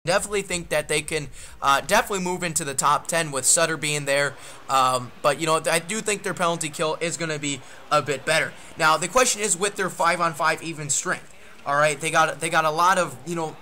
Definitely think that they can definitely move into the top 10 with Sutter being there. But, I do think their penalty kill is going to be a bit better. Now, the question is with their 5-on-5 even strength. All right, they got a lot of,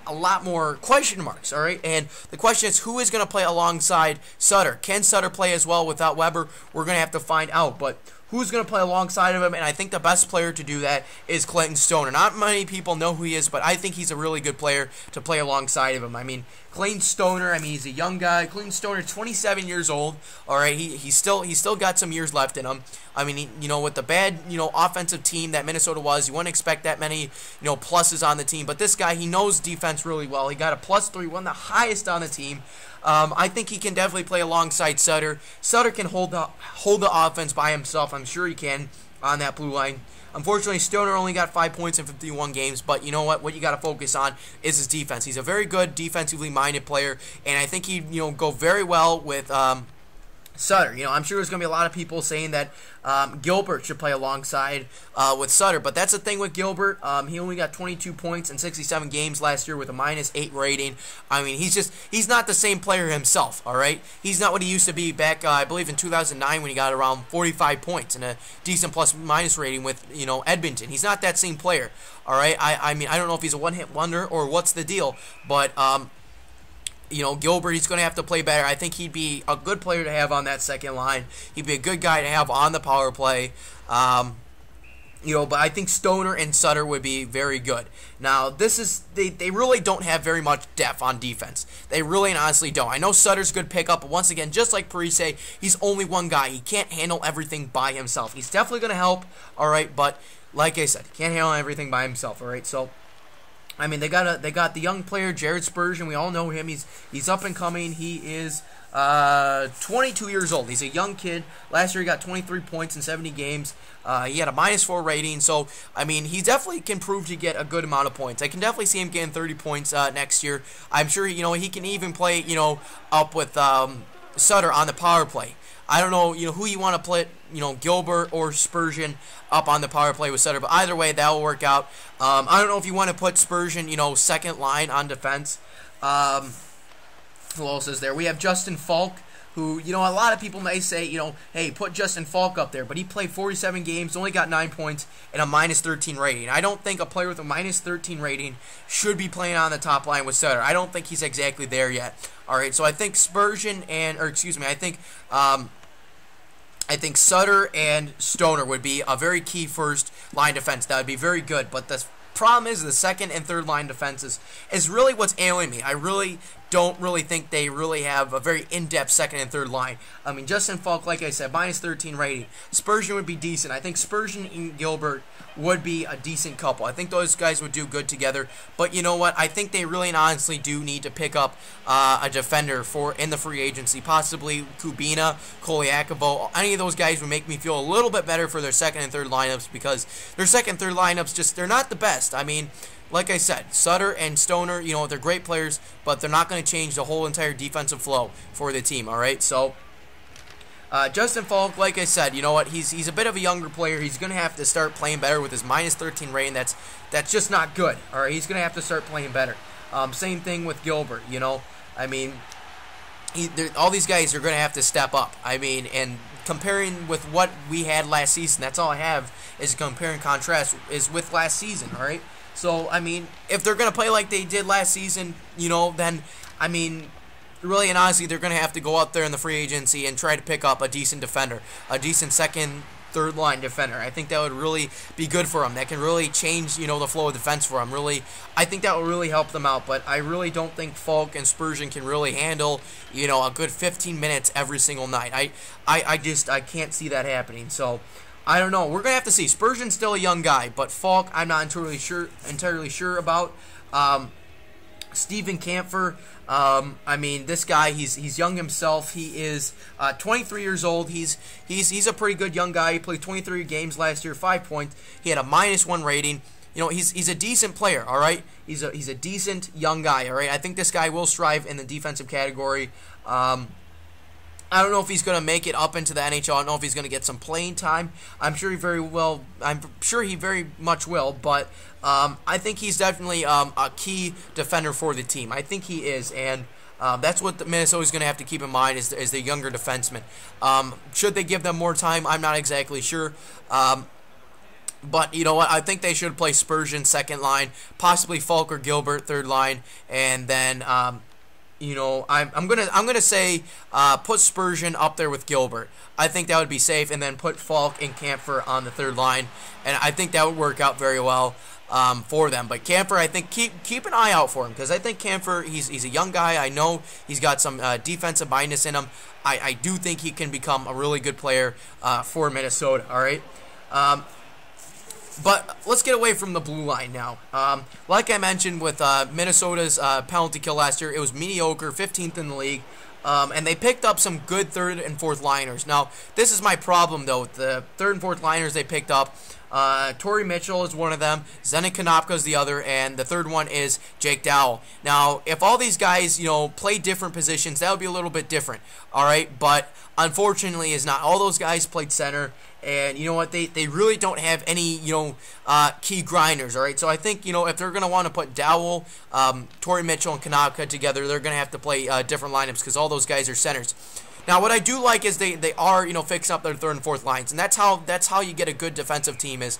a lot more question marks, all right? And the question is who is going to play alongside Sutter? Can Sutter play as well without Weber? We're going to have to find out, but who's going to play alongside of him? And I think the best player to do that is Clinton Stoner. Not many people know who he is, but I think he's a really good player to play alongside of him. I mean, Clinton Stoner, he's a young guy. Clinton Stoner, 27 years old. All right, he's still got some years left in him. I mean, with the bad, offensive team that Minnesota was, you wouldn't expect that many, pluses on the team. But this guy, he knows defense really well. He got a +3, one of the highest on the team. I think he can definitely play alongside Sutter. Sutter can hold the offense by himself. I'm sure he can on that blue line. Unfortunately, Stoner only got 5 points in 51 games, but you know what? What you got to focus on is his defense. He's a very good defensively minded player, and I think he'd go very well with Sutter. I'm sure there's going to be a lot of people saying that Gilbert should play alongside with Sutter, but that's the thing with Gilbert. He only got 22 points in 67 games last year with a -8 rating. I mean, he's not the same player himself, all right? He's not what he used to be back, I believe, in 2009 when he got around 45 points and a decent plus-minus rating with, Edmonton. He's not that same player, all right? I mean, I don't know if he's a one-hit wonder or what's the deal, but Gilbert, he's going to have to play better. I think he'd be a good player to have on that second line. He'd be a good guy to have on the power play. But I think Stoner and Sutter would be very good. Now, they really don't have very much depth on defense. They really and honestly don't. I know Sutter's a good pickup, but once again, just like Parise, he's only one guy. He can't handle everything by himself. He's definitely going to help, all right, but like I said, he can't handle everything by himself, all right? So, I mean, they got the young player Jared Spurgeon. We all know him. He's up and coming. He is 22 years old. He's a young kid. Last year he got 23 points in 70 games. He had a -4 rating. So I mean, he definitely can prove to get a good amount of points. I can definitely see him getting 30 points next year. I'm sure he can even play up with Sutter on the power play. I don't know, who you want to play, Gilbert or Spurgeon up on the power play with Sutter, but either way, that will work out. I don't know if you want to put Spurgeon, second line on defense. Who else is there? We have Justin Faulk, who, a lot of people may say, hey, put Justin Faulk up there, but he played 47 games, only got 9 points, and a -13 rating. I don't think a player with a -13 rating should be playing on the top line with Sutter. I don't think he's exactly there yet. All right, so I think I think Sutter and Stoner would be a very key first line defense. That would be very good, but the problem is the second and third line defenses is really what's ailing me. I really don't think they really have a very in-depth second and third line. I mean, Justin Faulk, like I said, -13 rating. Spurgeon would be decent. I think Spurgeon and Gilbert would be a decent couple. I think those guys would do good together. But you know what? I think they really and honestly do need to pick up a defender in the free agency. Possibly Kubina, Kolyakovo. Any of those guys would make me feel a little bit better for their second and third lineups, because their second and third lineups they're not the best. I mean, like I said, Sutter and Stoner, they're great players, but they're not going to change the whole entire defensive flow for the team, all right? So, Justin Faulk, like I said, you know what? He's a bit of a younger player. He's going to have to start playing better with his -13 rating. That's just not good, all right? He's going to have to start playing better. Same thing with Gilbert, I mean, all these guys are going to have to step up. I mean, and comparing with what we had last season, that's all I have is compare and contrast is with last season, all right? So, I mean, if they're going to play like they did last season, then, I mean, really and honestly, they're going to have to go out there in the free agency and try to pick up a decent defender, a decent second, third line defender. I think that would really be good for them. That can really change, the flow of defense for them. Really, I think that will really help them out, but I really don't think Faulk and Spurgeon can really handle, a good 15 minutes every single night. I can't see that happening, so I don't know. We're going to have to see. Spurgeon's still a young guy, but Faulk, I'm not entirely sure about. Stephen Kampfer, I mean, this guy, he's young himself. He is 23 years old. He's a pretty good young guy. He played 23 games last year, 5 points. He had a -1 rating. He's a decent player, all right? He's a decent young guy, all right? I think this guy will strive in the defensive category. I don't know if he's going to make it up into the NHL. I don't know if he's going to get some playing time. I'm sure he very much will, but I think he's definitely a key defender for the team. I think he is, and that's what Minnesota's going to have to keep in mind is the younger defensemen. Should they give them more time? I'm not exactly sure. But you know what? I think they should play Spurgeon second line, possibly Faulk or Gilbert third line, and then you know, I'm gonna say put Spurgeon up there with Gilbert. I think that would be safe, and then put Faulk and Kampfer on the third line, and I think that would work out very well for them. But Kampfer, I think keep an eye out for him, because I think Kampfer, he's a young guy. I know he's got some defensive mindness in him. I do think he can become a really good player for Minnesota. All right. But let's get away from the blue line now. Like I mentioned with Minnesota's penalty kill last year, it was mediocre, 15th in the league. And they picked up some good third and fourth liners. Now, this is my problem, though. The third and fourth liners they picked up, Tori Mitchell is one of them, Zdeno Konopka is the other, and the third one is Jake Dowell. Now, if all these guys, you know, play different positions, that would be a little bit different, all right? But unfortunately, is not all those guys played center. And you know what? They really don't have any, you know, key grinders, all right? So I think, you know, if they're going to want to put Dowell, Tori Mitchell, and Konopka together, they're going to have to play different lineups because all those guys are centers. Now, what I do like is they are, you know, fixing up their third and fourth lines, and that's how you get a good defensive team. Is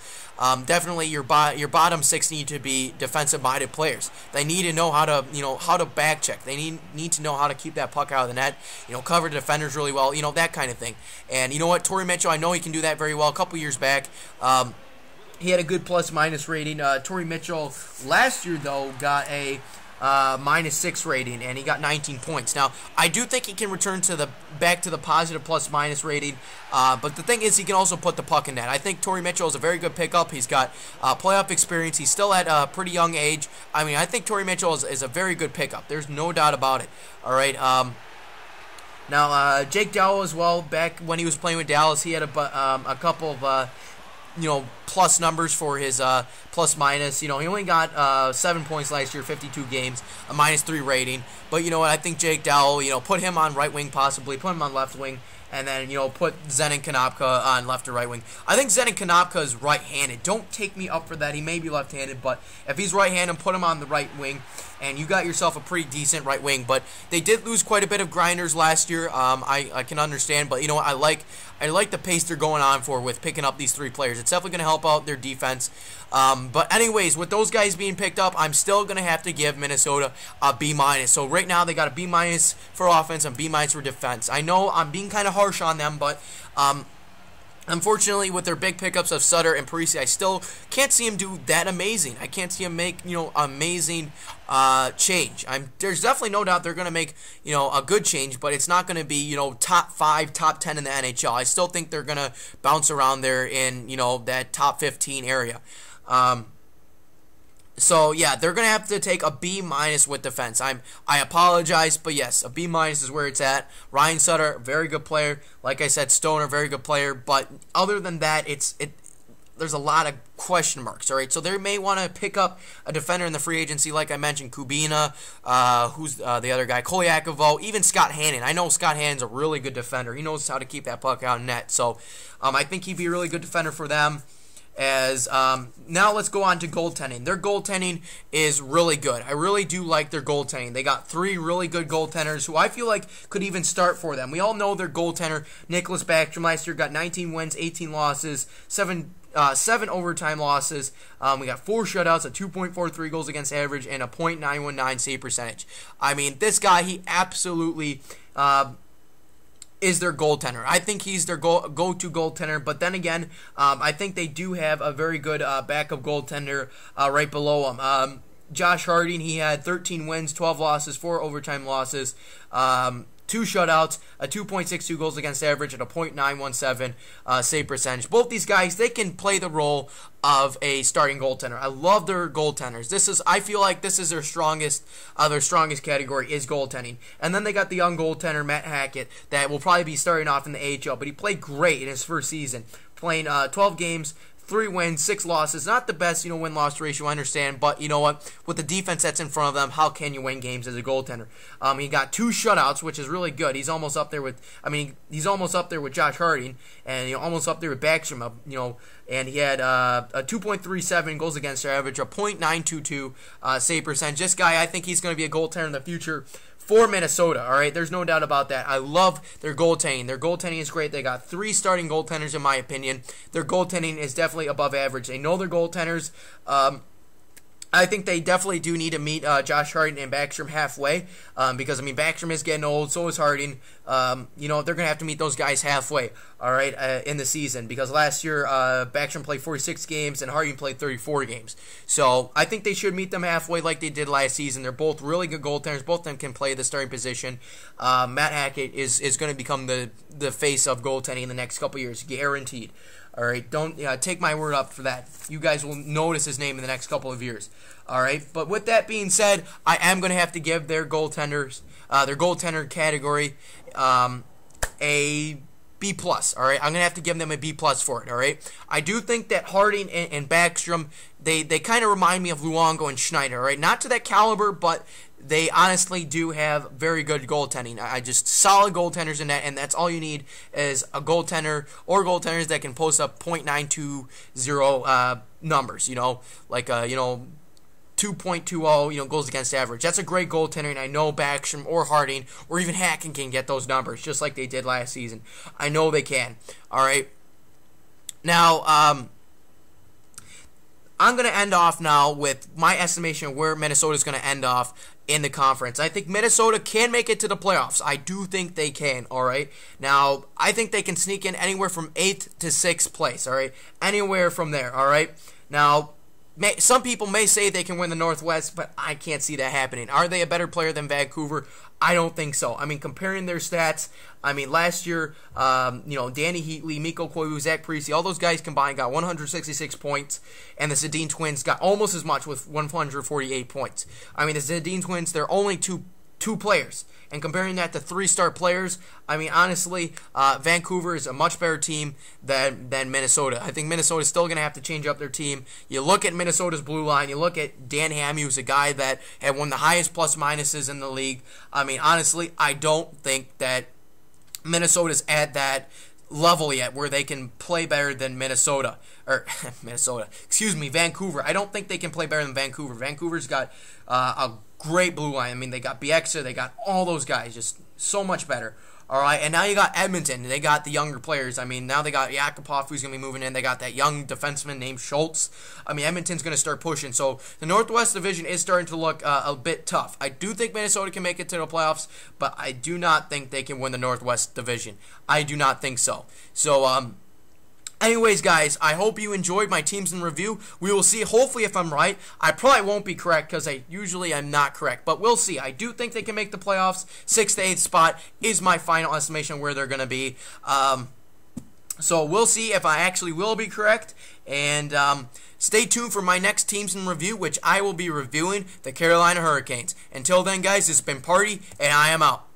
definitely your bottom six need to be defensive-minded players. They need to know how to back check. They need to know how to keep that puck out of the net. You know, cover defenders really well. You know, that kind of thing. And you know what, Tori Mitchell, I know he can do that very well. A couple years back, he had a good plus-minus rating. Tori Mitchell last year though got a -6 rating, and he got 19 points. Now, I do think he can return back to the positive plus-minus rating, but the thing is, he can also put the puck in net. I think Tori Mitchell is a very good pickup. He's got playoff experience. He's still at a pretty young age. I mean, I think Tori Mitchell is a very good pickup. There's no doubt about it. All right. Now, Jake Dowell as well, back when he was playing with Dallas, he had a couple of you know, plus numbers for his plus-minus. You know, he only got 7 points last year, 52 games, a -3 rating. But you know what? I think Jake Dowell, you know, put him on right wing possibly, put him on left wing, and then, you know, put Zdeno Konopka on left or right wing. I think Zdeno Konopka is right-handed. Don't take me up for that. He may be left-handed, but if he's right-handed, put him on the right wing, and you got yourself a pretty decent right wing. But they did lose quite a bit of grinders last year. I can understand, but you know what? I like the pace they're going on for with picking up these three players. It's definitely going to help out their defense. But anyways, with those guys being picked up, I'm still going to have to give Minnesota a B-. So right now they got a B- for offense and B- for defense. I know I'm being kind of harsh on them, but unfortunately, with their big pickups of Sutter and Parisi, I still can't see him do that amazing. I can't see him make, you know, amazing change. There's definitely no doubt they're going to make, you know, a good change, but it's not going to be, you know, top 5, top 10 in the NHL. I still think they're going to bounce around there in, you know, that top 15 area. So yeah, they're gonna have to take a B- with defense. I apologize, but yes, a B- is where it's at. Ryan Sutter, very good player. Like I said, Stoner, very good player. But other than that, there's a lot of question marks. All right, so they may want to pick up a defender in the free agency, like I mentioned, Kubina. Who's the other guy? Kolyakovo, even Scott Hannon. I know Scott Hannon's a really good defender. He knows how to keep that puck out in net. So I think he'd be a really good defender for them. Now let's go on to goaltending. Their goaltending is really good. I really do like their goaltending. They got 3 really good goaltenders who I feel like could even start for them. We all know their goaltender, Nicholas Backstrom, last year got 19 wins, 18 losses, 7 overtime losses. We got 4 shutouts, a 2.43 goals against average, and a .919 save percentage. I mean, this guy, he absolutely is their goaltender. I think he's their go-to goaltender, but then again, I think they do have a very good backup goaltender right below him. Josh Harding, he had 13 wins, 12 losses, 4 overtime losses, 2 shutouts, a 2.62 goals against average, and a .917 save percentage. Both these guys, they can play the role of a starting goaltender. I love their goaltenders. I feel like this is their strongest category is goaltending. And then they got the young goaltender, Matt Hackett, that will probably be starting off in the AHL, but he played great in his first season, playing 12 games, 3 wins, 6 losses. Not the best, win-loss ratio, I understand. But you know what? With the defense that's in front of them, how can you win games as a goaltender? He got 2 shutouts, which is really good. He's almost up there with, he's almost up there with Josh Harding, and almost up there with Backstrom. And he had a 2.37 goals against average, a .922 save percentage. This guy, I think he's going to be a goaltender in the future for Minnesota, all right? There's no doubt about that. I love their goaltending. Their goaltending is great. They got 3 starting goaltenders, in my opinion. Their goaltending is definitely above average. They know their goaltenders. I think they definitely do need to meet Josh Harding and Backstrom halfway because, Backstrom is getting old, so is Harding. They're going to have to meet those guys halfway, all right, in the season because last year Backstrom played 46 games and Harding played 34 games. So I think they should meet them halfway like they did last season. They're both really good goaltenders. Both of them can play the starting position. Matt Hackett is going to become the face of goaltending in the next couple years, guaranteed. All right, don't take my word up for that. You guys will notice his name in the next couple of years. All right, but with that being said, I am going to have to give their goaltenders, their goaltender category, a B+. All right, I'm going to have to give them a B+ for it. All right, I do think that Harding and Backstrom, they kind of remind me of Luongo and Schneider. All right, not to that caliber, but they honestly do have very good goaltending. I just solid goaltenders in that, and that's all you need is a goaltender or goaltenders that can post up .920 numbers. Like 2.20 goals against average. That's a great goaltender, and I know Backstrom or Harding or even Hackett can get those numbers just like they did last season. I know they can. All right. Now, I'm going to end off now with my estimation of where Minnesota is going to end off in the conference. I think Minnesota can make it to the playoffs. I do think they can, all right? Now, I think they can sneak in anywhere from 8th to 6th place, all right? Anywhere from there, all right? Now, some people may say they can win the Northwest, but I can't see that happening. Are they a better player than Vancouver? I don't think so. Comparing their stats, last year, Danny Heatley, Mikko Koivu, Zach Parise, all those guys combined got 166 points, and the Sedin Twins got almost as much with 148 points. The Sedin Twins, they're only two players. And comparing that to 3-star players, honestly, Vancouver is a much better team than Minnesota. I think Minnesota's still going to have to change up their team. You look at Minnesota's blue line, you look at Dan Hammy, who's a guy that had one of the highest plus-minuses in the league. I don't think that Minnesota's at that level yet where they can play better than Vancouver. I don't think they can play better than Vancouver. Vancouver's got a great blue line. They got Bieksa, they got all those guys, just so much better. All right, and now you got Edmonton. They got the younger players. Now they got Yakupov, who's going to be moving in. They got that young defenseman named Schultz. Edmonton's going to start pushing. So the Northwest Division is starting to look a bit tough. I do think Minnesota can make it to the playoffs, but I do not think they can win the Northwest Division. I do not think so. So, anyways, guys, I hope you enjoyed my teams in review. We will see, hopefully, if I'm right. I probably won't be correct because I usually am not correct, but we'll see. I do think they can make the playoffs. 6th to 8th spot is my final estimation where they're going to be. So we'll see if I actually will be correct. And stay tuned for my next teams in review, which I will be reviewing the Carolina Hurricanes. Until then, guys, it's been Party, and I am out.